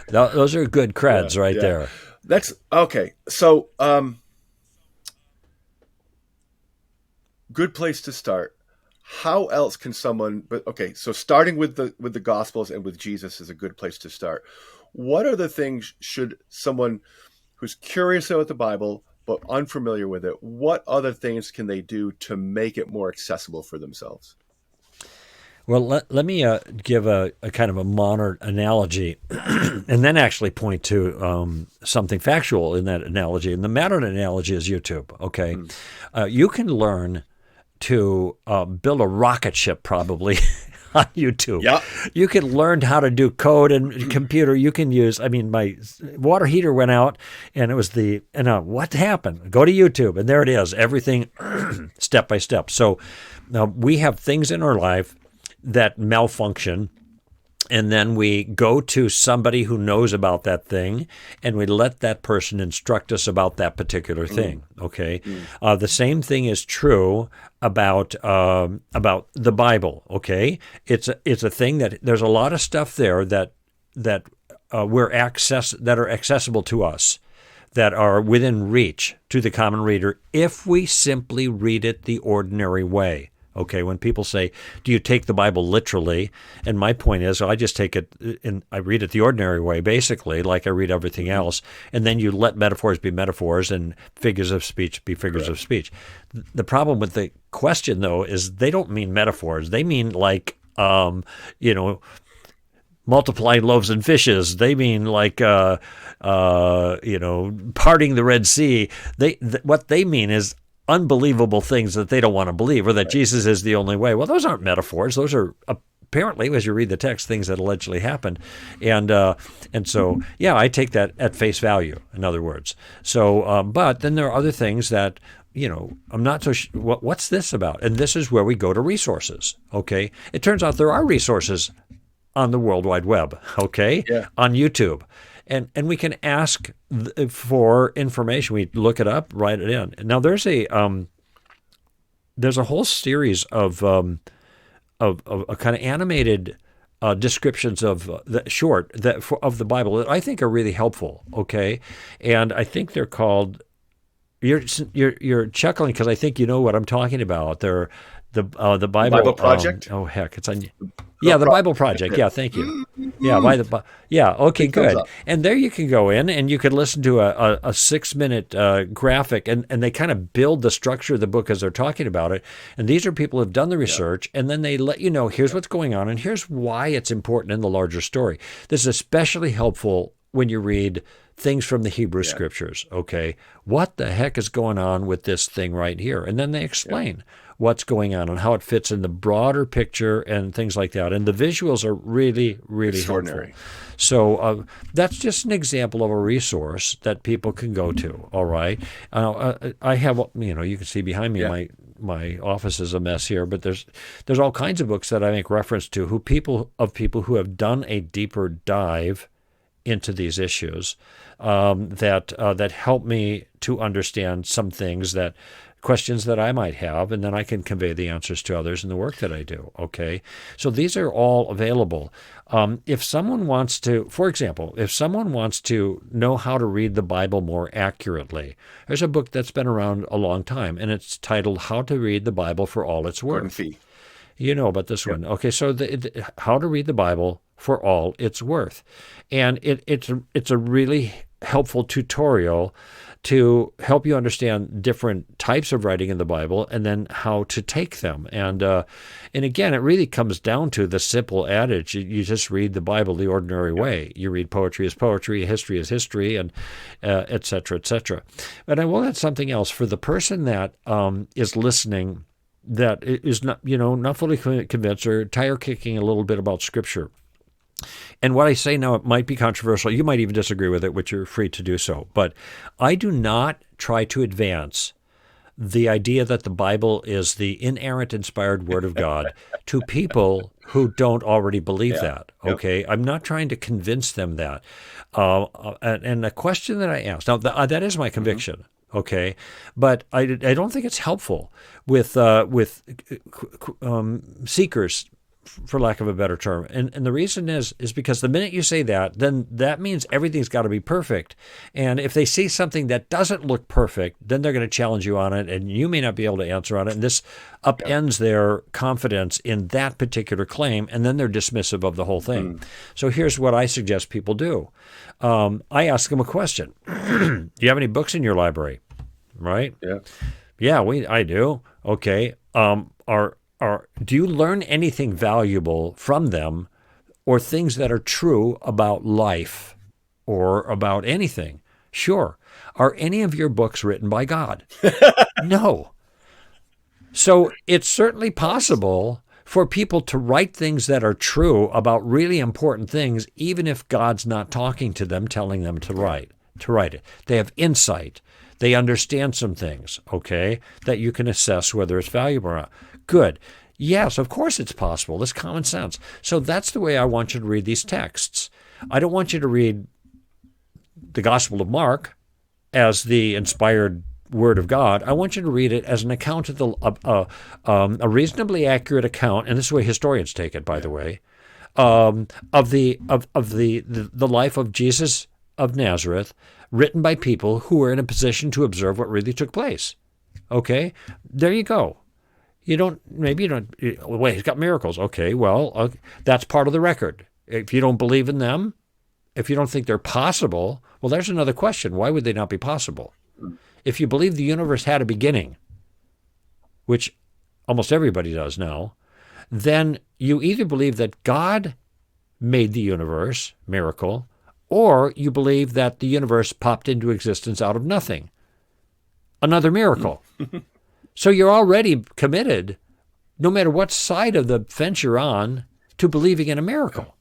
Those are good creds there. That's okay. So, good place to start. How else can someone? But okay, so starting with the Gospels and with Jesus is a good place to start. What other things should someone who's curious about the Bible but unfamiliar with it, what other things can they do to make it more accessible for themselves? Well, let me give a kind of a modern analogy and then actually point to something factual in that analogy. And the modern analogy is YouTube, okay? You can learn to build a rocket ship probably on YouTube. Yeah. You can learn how to do code and computer. You can use, my water heater went out and it was what happened? Go to YouTube and there it is, everything step by step. So now we have things in our life that malfunction, and then we go to somebody who knows about that thing, and we let that person instruct us about that particular thing. Okay, the same thing is true about the Bible. Okay, it's a thing that there's a lot of stuff there that that are accessible to us, that are within reach to the common reader, if we simply read it the ordinary way. Okay, when people say, do you take the Bible literally? And my point is, I just take it, and I read it the ordinary way, basically, like I read everything else. And then you let metaphors be metaphors and figures of speech be figures of speech. The problem with the question, though, is they don't mean metaphors. They mean like, multiplying loaves and fishes. They mean like, parting the Red Sea. What they mean is unbelievable things that they don't want to believe, or that Jesus is the only way. Well, those aren't metaphors. Those are apparently, as you read the text, things that allegedly happened. And so, I take that at face value, in other words. So, but then there are other things that, I'm not so sure, what's this about? And this is where we go to resources, okay? It turns out there are resources on the World Wide Web, okay? Yeah. On YouTube. And we can ask for information. We look it up, write it in. Now there's a whole series of kind of animated descriptions of of the Bible that I think are really helpful. Okay, and I think they're called. You're chuckling because I think you know what I'm talking about. They're the Bible Project. It's on. Yeah, the Bible Project. Yeah, thank you. Yeah, okay, good. And there you can go in and you can listen to a 6-minute graphic, and they kind of build the structure of the book as they're talking about it. And these are people who have done the research, and then they let you know, here's what's going on, and here's why it's important in the larger story. This is especially helpful when you read things from the Hebrew Scriptures, okay? What the heck is going on with this thing right here? And then they explain what's going on and how it fits in the broader picture and things like that. And the visuals are really, really extraordinary. helpful. So that's just an example of a resource that people can go to, all right? I have, you can see behind me my office is a mess here, but there's all kinds of books that I make reference to people who have done a deeper dive into these issues that help me to understand some things, questions that I might have, and then I can convey the answers to others in the work that I do, okay? So these are all available. If someone wants to, for example, know how to read the Bible more accurately, there's a book that's been around a long time, and it's titled How to Read the Bible for All It's Worth. You know about this one. Okay, so How to Read the Bible for All It's Worth. And it's a really helpful tutorial to help you understand different types of writing in the Bible and then how to take them. And again, it really comes down to the simple adage, you just read the Bible the ordinary way. You read poetry as poetry, history as history, and et cetera, et cetera. But I will add something else. For the person that is listening that is not fully convinced or tire-kicking a little bit about Scripture, and what I say now, it might be controversial. You might even disagree with it, which you're free to do so. But I do not try to advance the idea that the Bible is the inerrant, inspired Word of God to people who don't already believe that. Okay, I'm not trying to convince them that. And the question that I asked, now that is my conviction. Okay, but I don't think it's helpful with seekers, for lack of a better term. And the reason is because the minute you say that, then that means everything's got to be perfect. And if they see something that doesn't look perfect, then they're going to challenge you on it, and you may not be able to answer on it. And this upends their confidence in that particular claim, and then they're dismissive of the whole thing. So here's what I suggest people do. I ask them a question. Do you have any books in your library? Right? Yeah, I do. Okay. Do you learn anything valuable from them, or things that are true about life or about anything? Sure. Are any of your books written by God? No. So it's certainly possible for people to write things that are true about really important things, even if God's not talking to them, telling them to write it. They have insight. They understand some things, okay, that you can assess whether it's valuable or not. Good. Yes, of course it's possible. That's common sense. So that's the way I want you to read these texts. I don't want you to read the Gospel of Mark as the inspired Word of God. I want you to read it as an account of a reasonably accurate account, and this is the way historians take it, by the way, of the life of Jesus of Nazareth, written by people who were in a position to observe what really took place. Okay, there you go. Maybe you don't. Wait, he's got miracles. Okay, well, that's part of the record. If you don't believe in them, if you don't think they're possible, well, there's another question. Why would they not be possible? If you believe the universe had a beginning, which almost everybody does now, then you either believe that God made the universe, miracle, or you believe that the universe popped into existence out of nothing, another miracle. So you're already committed, no matter what side of the fence you're on, to believing in a miracle.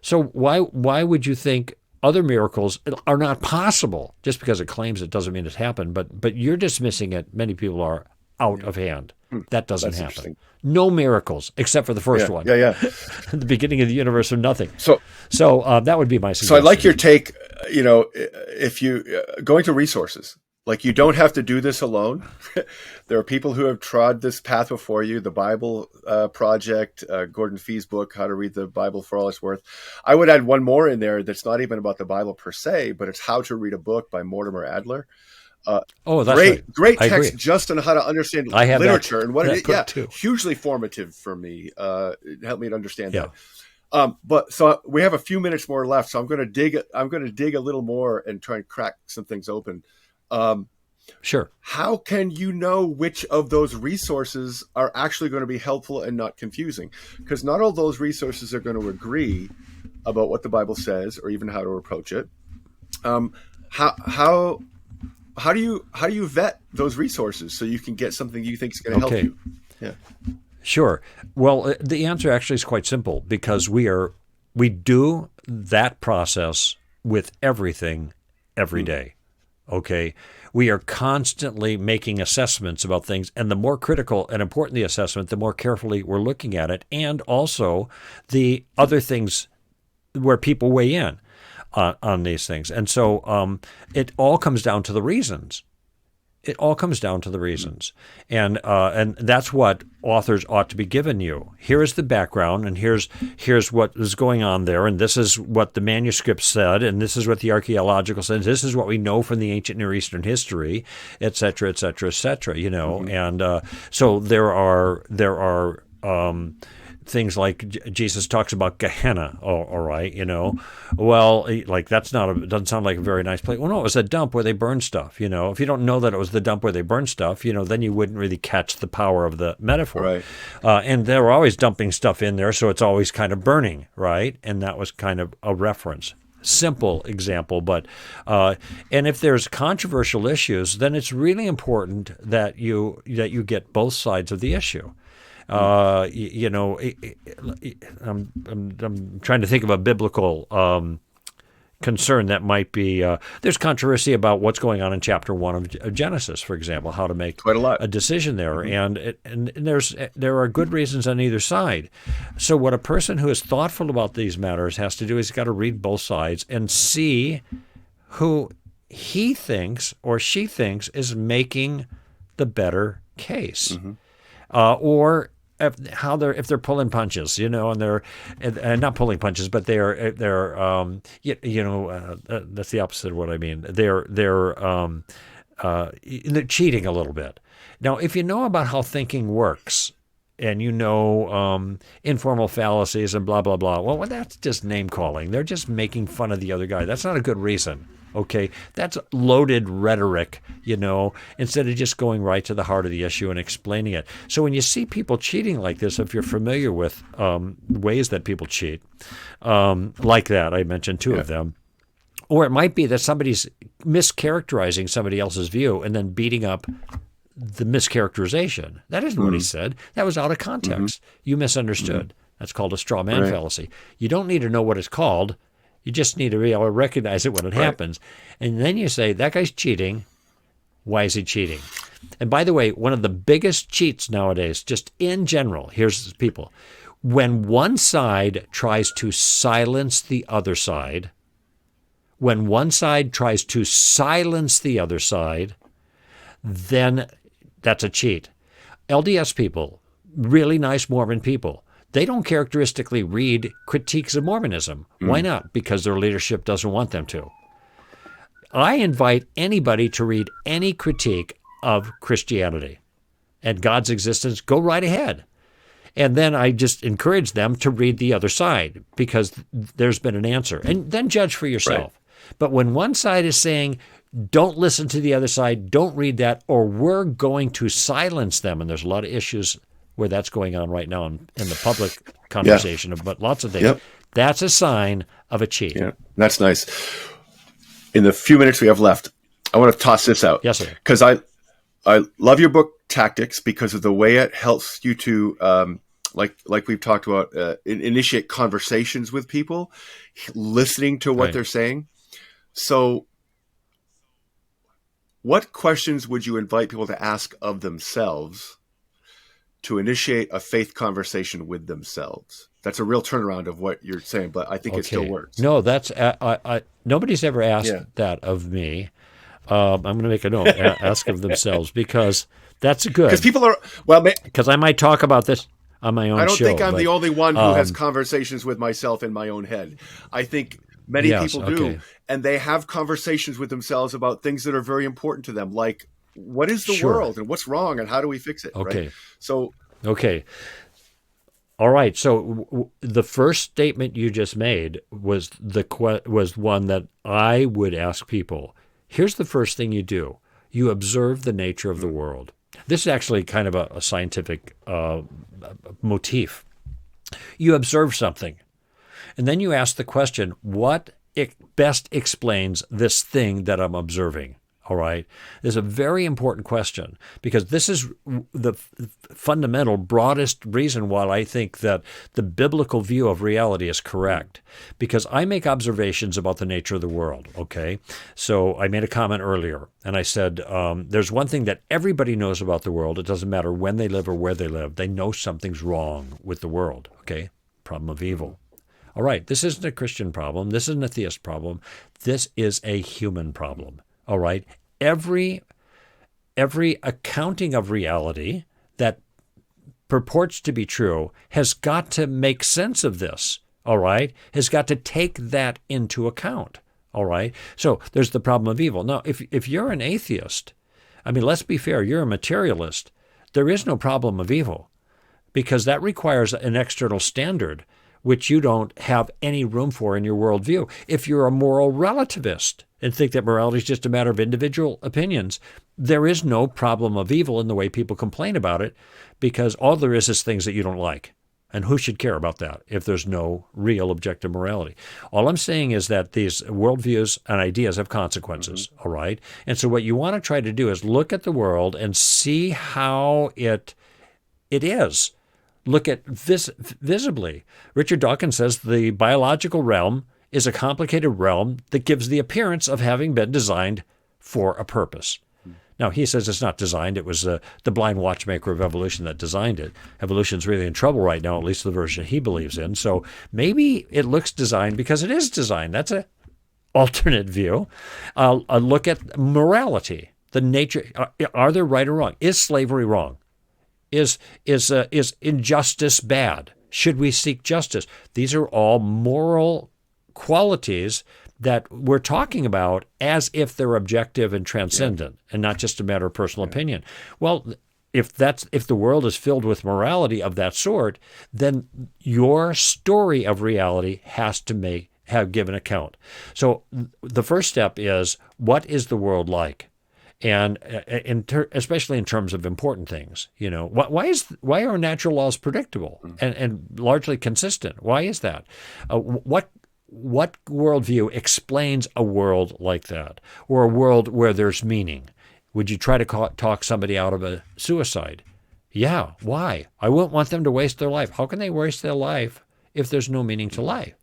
So why would you think other miracles are not possible? Just because it claims it doesn't mean it happened, but you're dismissing it. Many people are out of hand. That doesn't happen. No miracles, except for the first one. The beginning of the universe from nothing. So that would be my suggestion. So I like your take, if you going to resources. Like, you don't have to do this alone. There are people who have trod this path before you. The Bible Project, Gordon Fee's book, How to Read the Bible for All It's Worth. I would add one more in there that's not even about the Bible per se, but it's How to Read a Book by Mortimer Adler. That's right. Great text just on how to understand literature and what it is. Too. Hugely formative for me. It helped me to understand that. But so we have a few minutes more left, so I'm going to dig a little more and try and crack some things open. Sure. How can you know which of those resources are actually going to be helpful and not confusing? Because not all those resources are going to agree about what the Bible says or even how to approach it. How do you vet those resources so you can get something you think is going to help you? Yeah. Sure. Well, the answer actually is quite simple, because we do that process with everything every day. Okay, we are constantly making assessments about things, and the more critical and important the assessment, the more carefully we're looking at it, and also the other things where people weigh in on these things. And so it all comes down to the reasons. It all comes down to the reasons, and that's what authors ought to be giving you. Here is the background, and here's what is going on there, and this is what the manuscript said, and this is what the archaeological says. This is what we know from the ancient Near Eastern history, et cetera, et cetera, et cetera. And so there are things like Jesus talks about Gehenna, all right, well, like doesn't sound like a very nice place. Well, no, it was a dump where they burned stuff, If you don't know that it was the dump where they burned stuff, then you wouldn't really catch the power of the metaphor. Right. And they were always dumping stuff in there, so it's always kind of burning, right? And that was kind of a reference. Simple example, but and if there's controversial issues, then it's really important that you get both sides of the issue. I'm trying to think of a biblical concern that might be. There's controversy about what's going on in chapter 1 of Genesis, for example, how to make quite a lot a decision there, and there are good reasons on either side. So what a person who is thoughtful about these matters has to do is he's got to read both sides and see who he thinks or she thinks is making the better case, or if they're pulling punches, and they're not pulling punches, but they're that's the opposite of what I mean. They're cheating a little bit. Now, if you know about how thinking works, and informal fallacies and blah blah blah, well, that's just name calling. They're just making fun of the other guy. That's not a good reason. Okay, that's loaded rhetoric, instead of just going right to the heart of the issue and explaining it. So when you see people cheating like this, if you're familiar with ways that people cheat, like that, I mentioned two of them, or it might be that somebody's mischaracterizing somebody else's view and then beating up the mischaracterization. That isn't what he said. That was out of context. You misunderstood. That's called a straw man fallacy. You don't need to know what it's called. You just need to be able to recognize it when it happens. And then you say, that guy's cheating. Why is he cheating? And by the way, one of the biggest cheats nowadays, just in general, here's people. When one side tries to silence the other side, then that's a cheat. LDS people, really nice Mormon people, They don't characteristically read critiques of Mormonism. Why not? Because their leadership doesn't want them to. I invite anybody to read any critique of Christianity and God's existence. Go right ahead. And then I just encourage them to read the other side because there's been an answer. And then judge for yourself. Right. But when one side is saying, don't listen to the other side, don't read that, or we're going to silence them, and there's a lot of issues where that's going on right now in the public conversation, but lots of things, that's a sign of a cheat. Yeah, that's nice. In the few minutes we have left, I want to toss this out. Yes, sir. Because I love your book, Tactics, because of the way it helps you to, like we've talked about, initiate conversations with people, listening to what they're saying. So what questions would you invite people to ask of themselves to initiate a faith conversation with themselves? That's a real turnaround of what you're saying, but I think it still works. No, that's nobody's ever asked that of me. I'm going to make a note, ask of themselves, because that's good. Because people are, because I might talk about this on my own show. I don't think I'm the only one who has conversations with myself in my own head. I think many people do, and they have conversations with themselves about things that are very important to them, like what is the world and what's wrong and how do we fix it? Okay. Right? So, all right. So the first statement you just made was one that I would ask people. Here's the first thing you do. You observe the nature of the world. This is actually kind of a scientific motif. You observe something, and then you ask the question, what best explains this thing that I'm observing? All right. This is a very important question because this is the fundamental, broadest reason why I think that the biblical view of reality is correct. Because I make observations about the nature of the world. Okay. So I made a comment earlier and I said, there's one thing that everybody knows about the world. It doesn't matter when they live or where they live. They know something's wrong with the world. Okay. Problem of evil. All right. This isn't a Christian problem. This isn't a theist problem. This is a human problem. All right. Every accounting of reality that purports to be true has got to make sense of this. All right. Has got to take that into account. All right. So there's the problem of evil. Now, if you're an atheist, I mean, let's be fair. You're a materialist. There is no problem of evil because that requires an external standard which you don't have any room for in your worldview. If you're a moral relativist and think that morality is just a matter of individual opinions, there is no problem of evil in the way people complain about it because all there is things that you don't like. And who should care about that if there's no real objective morality? All I'm saying is that these worldviews and ideas have consequences, all right? And so what you want to try to do is look at the world and see how it is. Look at visibly. Richard Dawkins says the biological realm is a complicated realm that gives the appearance of having been designed for a purpose. Now, he says it's not designed. It was the blind watchmaker of evolution that designed it. Evolution's really in trouble right now, at least the version he believes in. So maybe it looks designed because it is designed. That's an alternate view. A look at morality, the nature. Are there right or wrong? Is slavery wrong? Is injustice bad? Should we seek justice? These are all moral qualities that we're talking about as if they're objective and transcendent and not just a matter of personal opinion. Well, if the world is filled with morality of that sort, then your story of reality has to have given account. So the first step is, what is the world like? And especially in terms of important things, why are natural laws predictable and largely consistent? Why is that? What worldview explains a world like that, or a world where there's meaning? Would you try to talk somebody out of a suicide? Yeah. Why? I wouldn't want them to waste their life. How can they waste their life if there's no meaning to life?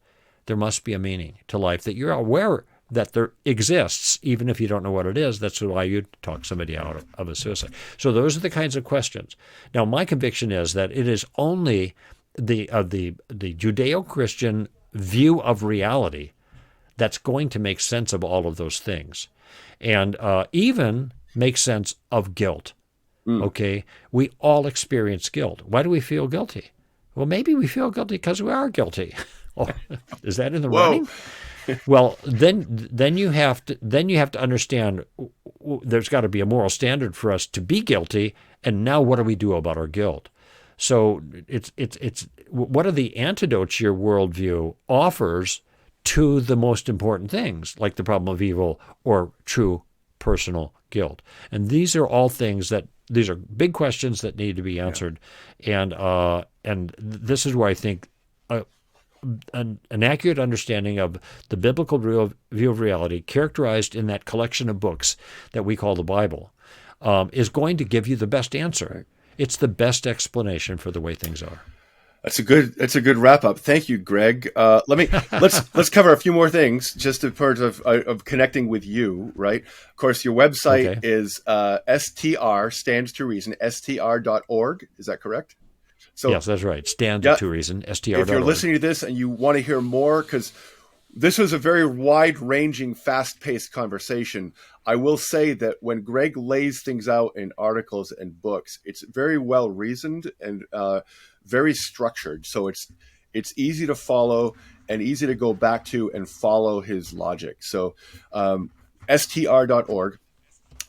There must be a meaning to life that you're aware that there exists, even if you don't know what it is. That's why you'd talk somebody out of a suicide. So those are the kinds of questions. Now, my conviction is that it is only the Judeo-Christian view of reality that's going to make sense of all of those things, and even make sense of guilt. Okay, we all experience guilt. Why do we feel guilty? Well, maybe we feel guilty because we are guilty. Oh, is that in the Whoa. running? Well, then you have to understand there's got to be a moral standard for us to be guilty, and now what do we do about our guilt? So it's what are the antidotes your worldview offers to the most important things, like the problem of evil or true personal guilt? And these are all things that these are big questions that need to be answered, and this is where I think an accurate understanding of the biblical view of reality, characterized in that collection of books that we call the Bible, is going to give you the best answer. It's the best explanation for the way things are. That's a good wrap up. Thank you, Greg. Let's cover a few more things, just as part of connecting with you, right? Of course, your website is STR, stands to reason, str.org. Is that correct? So, yes, that's right. Stand to reason, str.org. If you're listening to this and you want to hear more, because this was a very wide-ranging, fast-paced conversation, I will say that when Greg lays things out in articles and books, it's very well-reasoned and very structured. So it's easy to follow and easy to go back to and follow his logic. So str.org.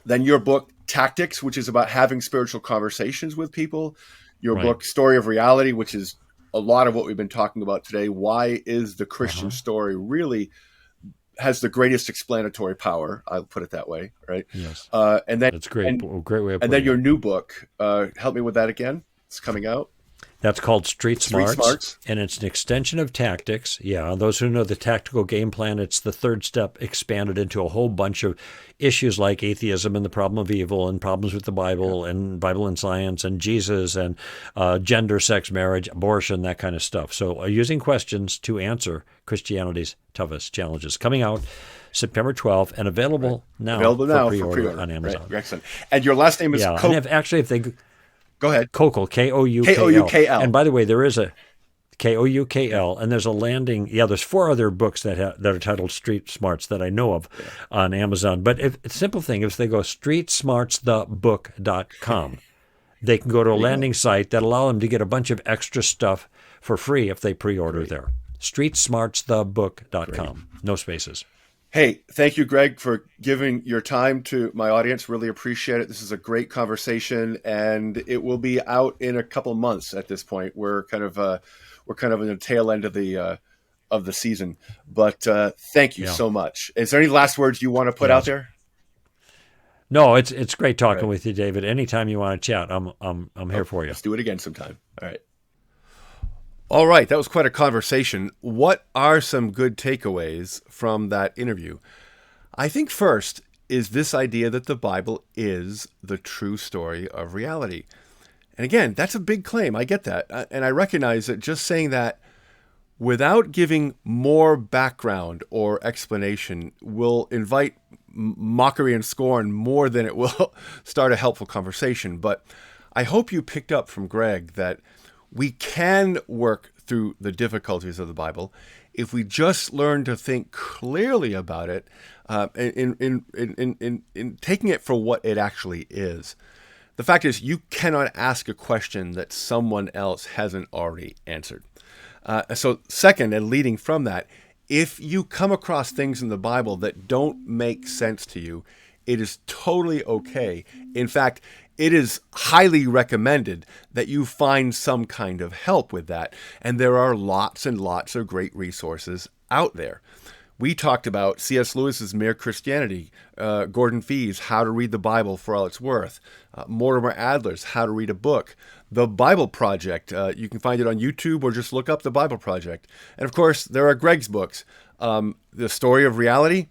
Then your book, Tactics, which is about having spiritual conversations with people. Your book, Story of Reality, which is a lot of what we've been talking about today. Why is the Christian story really has the greatest explanatory power? I'll put it that way, right? Yes. And then that's great. Great way of putting and then your it. new book, help me with that again. It's coming out. That's called Street Smarts, and it's an extension of Tactics. Yeah, those who know the tactical game plan, it's the third step expanded into a whole bunch of issues like atheism and the problem of evil and problems with the Bible and Bible and science and Jesus and gender, sex, marriage, abortion, that kind of stuff. So using questions to answer Christianity's toughest challenges. Coming out September 12th and available now for pre-order on Amazon. Right. Excellent. And your last name is Koukl. And if they... Go ahead. Koukl, Koukl. And by the way, there is a Koukl, and there's a landing. Yeah, there's 4 other books that are titled Street Smarts that I know of on Amazon. But simple thing, if they go streetsmartsthebook.com, they can go to a landing site that allow them to get a bunch of extra stuff for free if they pre-order there. streetsmartsthebook.com. No spaces. Hey, thank you, Greg, for giving your time to my audience. Really appreciate it. This is a great conversation, and it will be out in a couple months. At this point, we're kind of in the tail end of the season. But thank you so much. Is there any last words you want to put out there? No, it's great talking with you, David. Anytime you want to chat, I'm here for you. Let's do it again sometime. All right. All right, that was quite a conversation. What are some good takeaways from that interview? I think first is this idea that the Bible is the true story of reality. And again, that's a big claim. I get that. And I recognize that just saying that without giving more background or explanation will invite mockery and scorn more than it will start a helpful conversation. But I hope you picked up from Greg that we can work through the difficulties of the Bible if we just learn to think clearly about it, in taking it for what it actually is. The fact is, you cannot ask a question that someone else hasn't already answered. So second, and leading from that, if you come across things in the Bible that don't make sense to you, it is totally okay. In fact, it is highly recommended that you find some kind of help with that. And there are lots and lots of great resources out there. We talked about C.S. Lewis's Mere Christianity, Gordon Fee's How to Read the Bible for All It's Worth, Mortimer Adler's How to Read a Book, The Bible Project. You can find it on YouTube or just look up The Bible Project. And of course, there are Greg's books, The Story of Reality,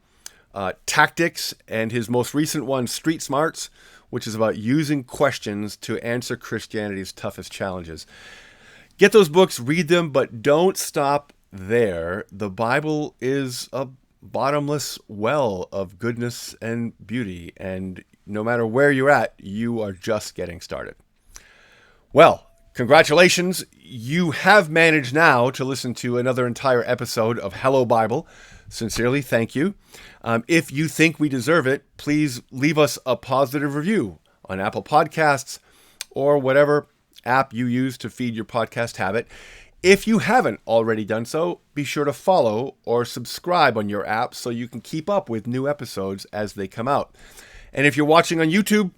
Tactics, and his most recent one, Street Smarts, which is about using questions to answer Christianity's toughest challenges. Get those books, read them, but don't stop there. The Bible is a bottomless well of goodness and beauty, and no matter where you're at, you are just getting started. Well, congratulations. You have managed now to listen to another entire episode of Hello Bible. Sincerely, thank you. If you think we deserve it, please leave us a positive review on Apple Podcasts or whatever app you use to feed your podcast habit. If you haven't already done so, be sure to follow or subscribe on your app so you can keep up with new episodes as they come out. And if you're watching on YouTube,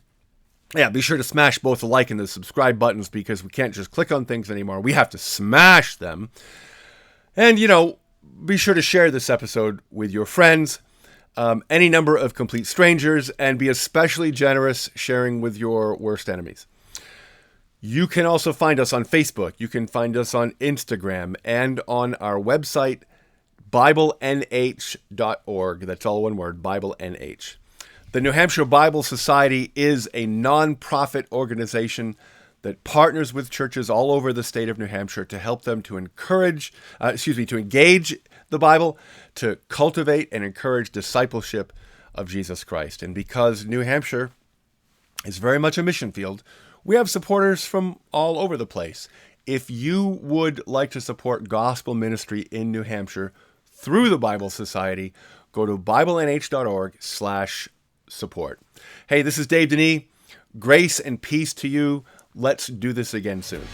be sure to smash both the like and the subscribe buttons, because we can't just click on things anymore. We have to smash them. And, be sure to share this episode with your friends, any number of complete strangers, and be especially generous sharing with your worst enemies. You can also find us on Facebook. You can find us on Instagram and on our website, BibleNH.org. That's all one word, BibleNH. The New Hampshire Bible Society is a nonprofit organization that partners with churches all over the state of New Hampshire to help them to engage the Bible, to cultivate and encourage discipleship of Jesus Christ. And because New Hampshire is very much a mission field, we have supporters from all over the place. If you would like to support gospel ministry in New Hampshire through the Bible Society, go to BibleNH.org/support. Hey, this is Dave Denis. Grace and peace to you. Let's do this again soon.